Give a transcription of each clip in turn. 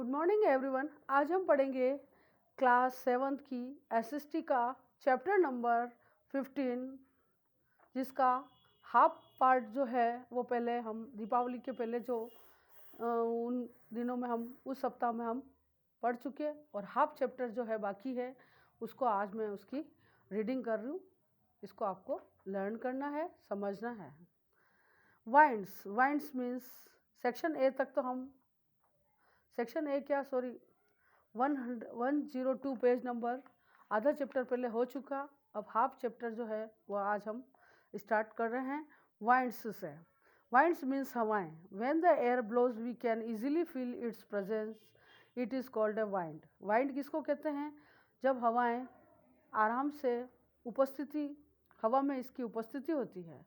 Good morning everyone. आज हम पढ़ेंगे क्लास 7th की एसएसटी का चैप्टर नंबर 15, जिसका हाफ पार्ट जो है वो पहले हम दीपावली के पहले जो उन दिनों में हम उस सप्ताह में हम पढ़ चुके, और हाफ चैप्टर जो है बाकी है उसको आज मैं उसकी रीडिंग कर रही हूँ। इसको आपको लर्न करना है, समझना है। Winds, winds means section A तक तो हम सेक्शन ए क्या सॉरी 102 पेज नंबर आधा चैप्टर पहले हो चुका। अब हाफ चैप्टर जो है वो आज हम स्टार्ट कर रहे हैं वाइंड्स से। वाइंड्स मीन्स हवाएं। When the air blows we can easily feel its presence, it is called a wind. Wind किसको कहते हैं? जब हवाएं आराम से उपस्थिति, हवा में इसकी उपस्थिति होती है।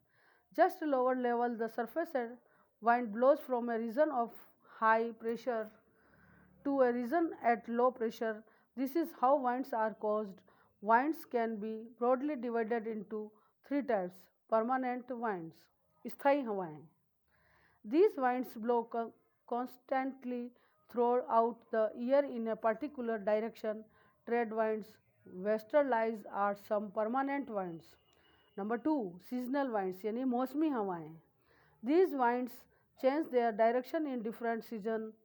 Just lower level the surface and wind blows from a region of high pressure to a region at low pressure. This is how winds are caused. Winds can be broadly divided into three types. Permanent winds, स्थायी हवाएं. These winds blow constantly throughout the year in a particular direction. Trade winds, westerlies are some permanent winds. Number 2, seasonal winds यानी मौसमी हवाएं. These winds change their direction in different seasons.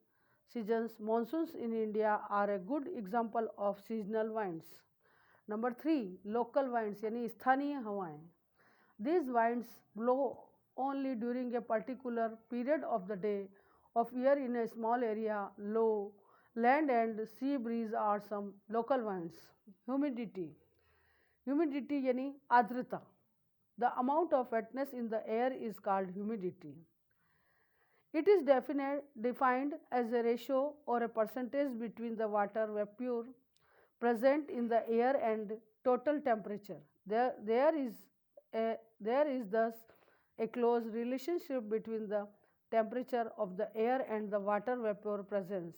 Monsoons in India are a good example of seasonal winds. Number 3, local winds यानी स्थानीय हवाएं. These winds blow only during a particular period of the day of year in a small area. Low land and sea breeze are some local winds. Humidity, humidity यानी आर्द्रता. The amount of wetness in the air is called humidity. It is defined as a ratio or a percentage between the water vapor present in the air and total temperature. There is thus a close relationship between the temperature of the air and the water vapor presence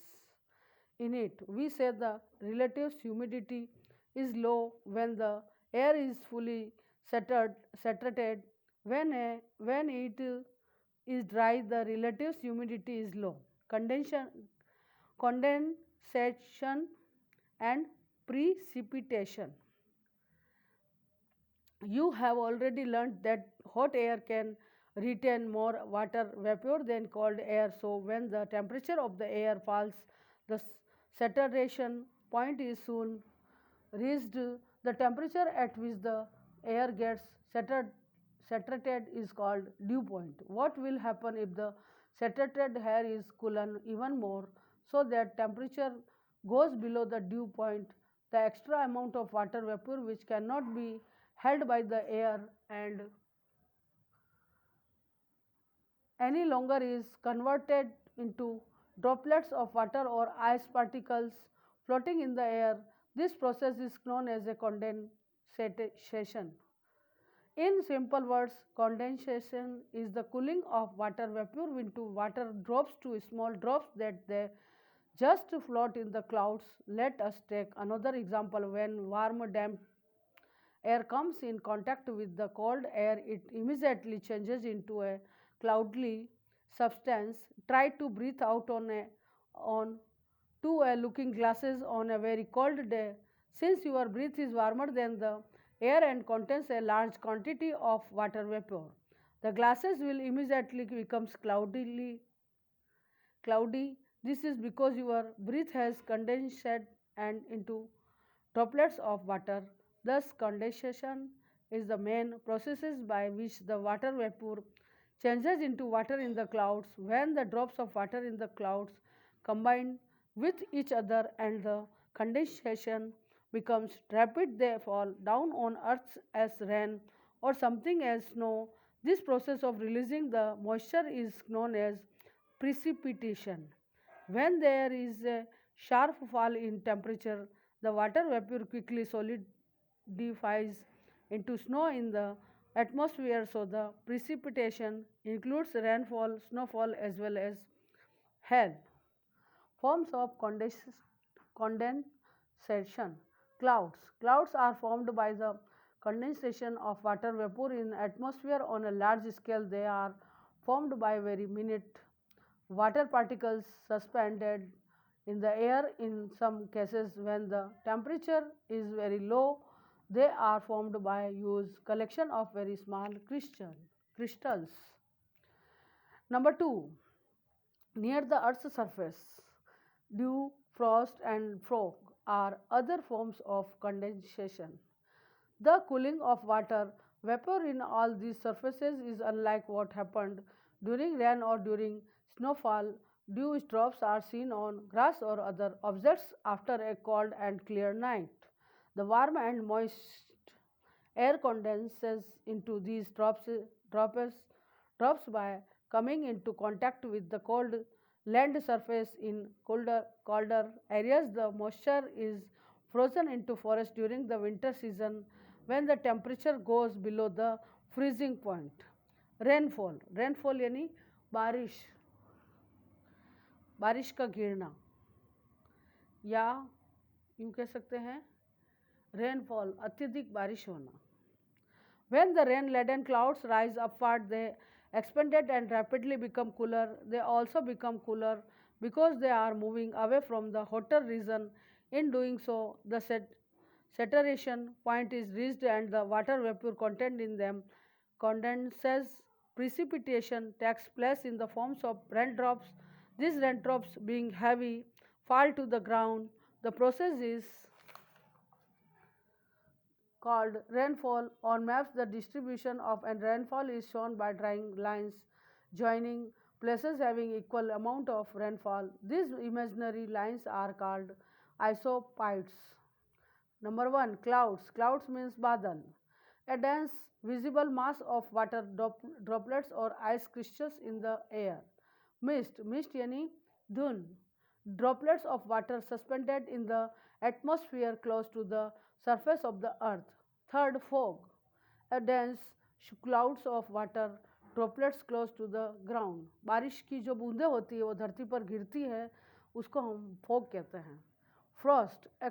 in it. We say the relative humidity is low when the air is fully saturated. When it is dry, the relative humidity is low. Condensation and precipitation. You have already learned that hot air can retain more water vapor than cold air. So when the temperature of the air falls, the saturation point is soon reached. The temperature at which the air gets saturated is called dew point. What will happen if the saturated air is cooler even more, so that temperature goes below the dew point? The extra amount of water vapor which cannot be held by the air and any longer is converted into droplets of water or ice particles floating in the air. This process is known as a condensation. In simple words, condensation is the cooling of water vapor into water drops to small drops that they just float in the clouds. Let us take another example. When warm, damp air comes in contact with the cold air, it immediately changes into a cloudy substance. Try to breathe out on two looking glasses on a very cold day. Since your breath is warmer than the air and contains a large quantity of water vapor, the glasses will immediately become cloudy. This is because your breath has condensed and into droplets of water. Thus, condensation is the main processes by which the water vapor changes into water in the clouds. When the drops of water in the clouds combine with each other and the condensation becomes rapid, they fall down on earth as rain or something as snow. This process of releasing the moisture is known as precipitation. When there is a sharp fall in temperature, the water vapor quickly solidifies into snow in the atmosphere. So the precipitation includes rainfall, snowfall as well as hail. Forms of condensation. Clouds. Clouds are formed by the condensation of water vapor in atmosphere on a large scale. They are formed by very minute water particles suspended in the air. In some cases, when the temperature is very low, they are formed by use collection of very small crystals. Number 2, near the Earth's surface, dew, frost, and fog are other forms of condensation. The cooling of water vapor in all these surfaces is unlike what happened during rain or during snowfall. Dew drops are seen on grass or other objects after a cold and clear night. The warm and moist air condenses into these drops, drops by coming into contact with the cold land surface. In colder areas, the moisture is frozen into forest during the winter season when the temperature goes below the freezing point. Rainfall यानी बारिश बारिश का गिरना, या यूँ कह सकते हैं रेनफॉल अत्यधिक बारिश होना. When the rain-laden clouds rise upward, they expanded and rapidly become cooler. They also become cooler because they are moving away from the hotter region. In doing so, the saturation point is reached and the water vapor contained in them condenses. Precipitation takes place in the forms of raindrops. These raindrops, being heavy, fall to the ground. The process is called rainfall. On maps, the distribution of an rainfall is shown by drawing lines joining places having equal amount of rainfall. These imaginary lines are called isopods. Number 1, clouds. Clouds means badal, a dense visible mass of water droplets or ice crystals in the air. Mist यानी धुंध, droplets of water suspended in the atmosphere close to the surface of the earth. Third, fog, a dense clouds of water droplets close to the ground. बारिश की जो बूंदें होती है वो धरती पर गिरती है, उसको हम फॉग कहते हैं. Frost, a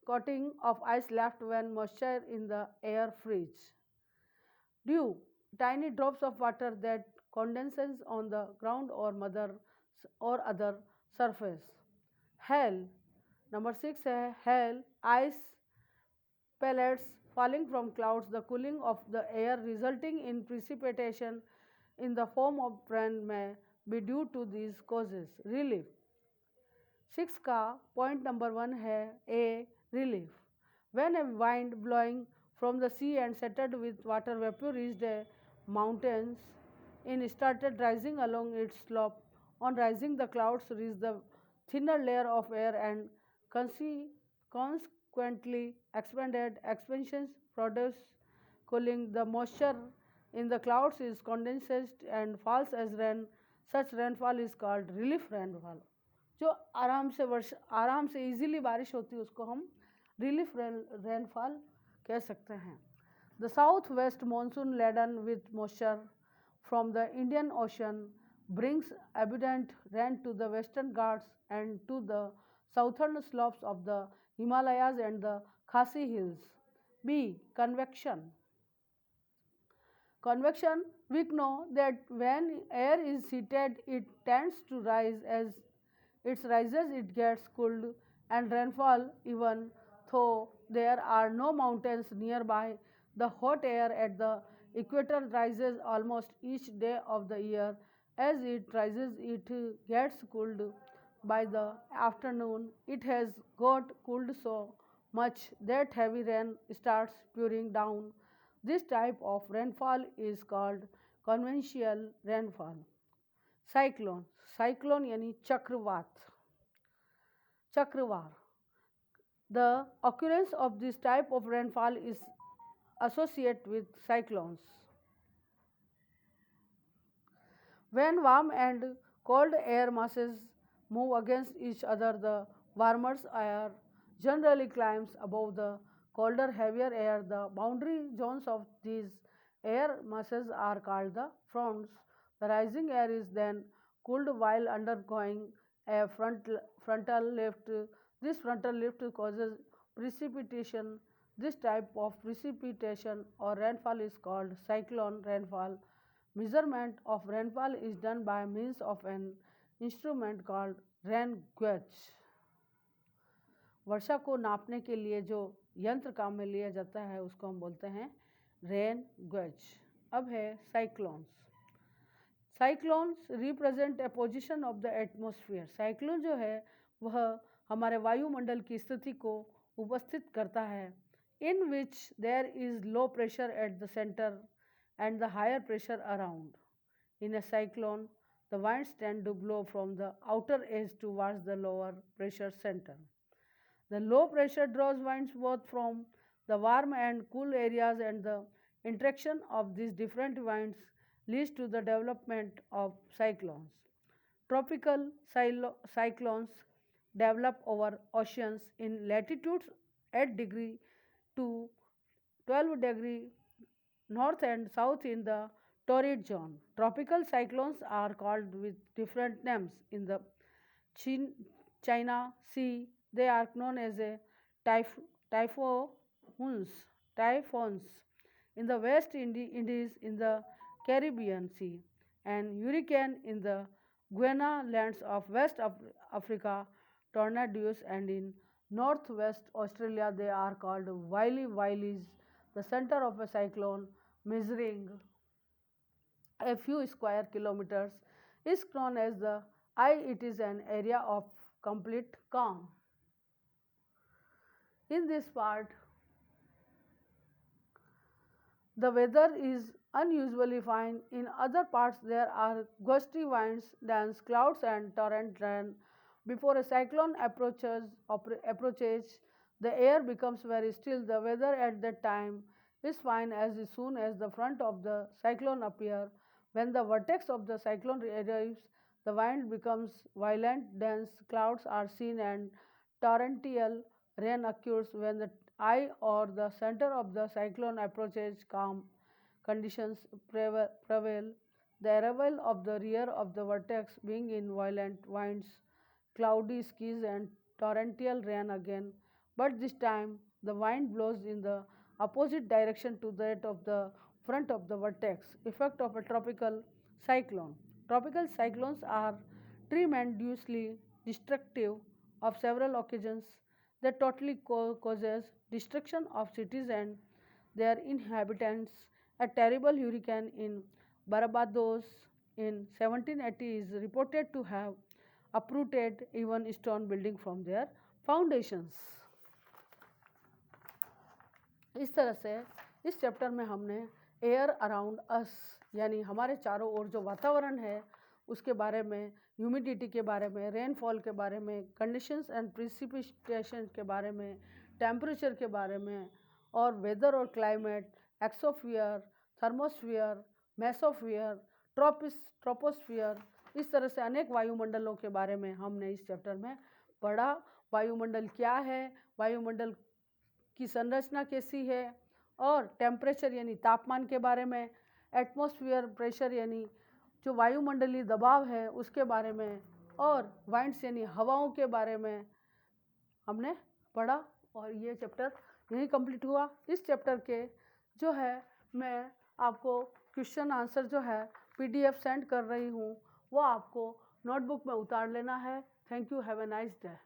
coating of ice left when moisture in the air freeze. Dew, tiny drops of water that condenses on the ground or other surface. Hail, number 6 है hail, ice pellets falling from clouds. The cooling of the air resulting in precipitation in the form of rain may be due to these causes. Relief, 6 का point number 1 है A, relief. When a wind blowing from the sea and settled with water vapor reached a mountains and started rising along its slope. On rising, the clouds reached the thinner layer of air and consequently expanded. Expansions produce cooling. The moisture in the clouds is condensed and falls as rain. Such rainfall is called relief rainfall. जो आराम से easily बारिश होती है उसको हम relief rainfall कह सकते हैं. The south west monsoon laden with moisture from the Indian Ocean brings abundant rain to the western Ghats and to the southern slopes of the Himalayas and the Khasi Hills. B, convection. Convection, we know that when air is heated it tends to rise. As it rises it gets cooled and rainfall. Even though there are no mountains nearby, the hot air at the equator rises almost each day of the year. As it rises it gets cooled. By the afternoon it has got cooled so much that heavy rain starts pouring down. This type of rainfall is called convectional rainfall. Cyclone यानी Chakrawar. The occurrence of this type of rainfall is associated with cyclones. When warm and cold air masses move against each other, the warmer air generally climbs above the colder, heavier air. The boundary zones of these air masses are called the fronts. The rising air is then cooled while undergoing a frontal lift. This frontal lift causes precipitation. This type of precipitation or rainfall is called cyclone rainfall. Measurement of rainfall is done by means of an instrument called rain gauge. वर्षा को नापने के लिए जो यंत्र काम में लिया जाता है उसको हम बोलते हैं रेन गेज। अब है cyclones. Cyclones represent a position of the atmosphere. Cyclone जो है वह हमारे वायुमंडल की स्थिति को उपस्थित करता है, in which there is low pressure at the centre and the higher pressure around. In a cyclone the winds tend to blow from the outer edge towards the lower pressure center. The low pressure draws winds both from the warm and cool areas, and the interaction of these different winds leads to the development of cyclones. Tropical cyclones develop over oceans in latitudes 8 degree to 12 degree north and south in the torrid zone. Tropical cyclones are called with different names. In the China Sea, they are known as a typhoons. In the West Indies, in the Caribbean Sea, and hurricane in the Guiana lands of West Africa, tornadoes, and in northwest Australia, they are called Wiley's. The center of a cyclone, measuring a few square kilometers, is known as the eye. It is an area of complete calm. In this part, the weather is unusually fine. In other parts, there are gusty winds, dense clouds, and torrent rain. Before a cyclone approaches, the air becomes very still. The weather at that time is fine as soon as the front of the cyclone appears. When the vertex of the cyclone arrives, the wind becomes violent, dense clouds are seen, and torrential rain occurs. When the eye or the center of the cyclone approaches, calm conditions prevail. The arrival of the rear of the vertex being in violent winds, cloudy skies, and torrential rain again, but this time the wind blows in the opposite direction to that of the front of the vertex. Effect of a tropical cyclone. Tropical cyclones are tremendously destructive of several occasions. They totally causes destruction of cities and their inhabitants. A terrible hurricane in Barbados in 1780 is reported to have uprooted even stone building from their foundations. इस तरह से इस chapter में हमने air around us यानी हमारे चारों ओर जो वातावरण है उसके बारे में, ह्यूमिडिटी के बारे में, रेनफॉल के बारे में, कंडीशंस एंड प्रिसिपिटेशन के बारे में, टेम्परेचर के बारे में, और वेदर और क्लाइमेट, एक्सोफियर, थर्मोस्फियर, मेसोफियर, ट्रोपोस्फियर, इस तरह से अनेक वायुमंडलों के बारे में हमने इस चैप्टर में पढ़ा। वायुमंडल क्या है, वायुमंडल की संरचना कैसी है, और टेम्परेचर यानी तापमान के बारे में, एटमॉस्फेयर प्रेशर यानी जो वायुमंडलीय दबाव है उसके बारे में, और वाइंड्स यानी हवाओं के बारे में हमने पढ़ा। और ये चैप्टर यही कंप्लीट हुआ। इस चैप्टर के जो है मैं आपको क्वेश्चन आंसर जो है PDF सेंड कर रही हूँ, वो आपको नोटबुक में उतार लेना है। Thank you, have a nice day.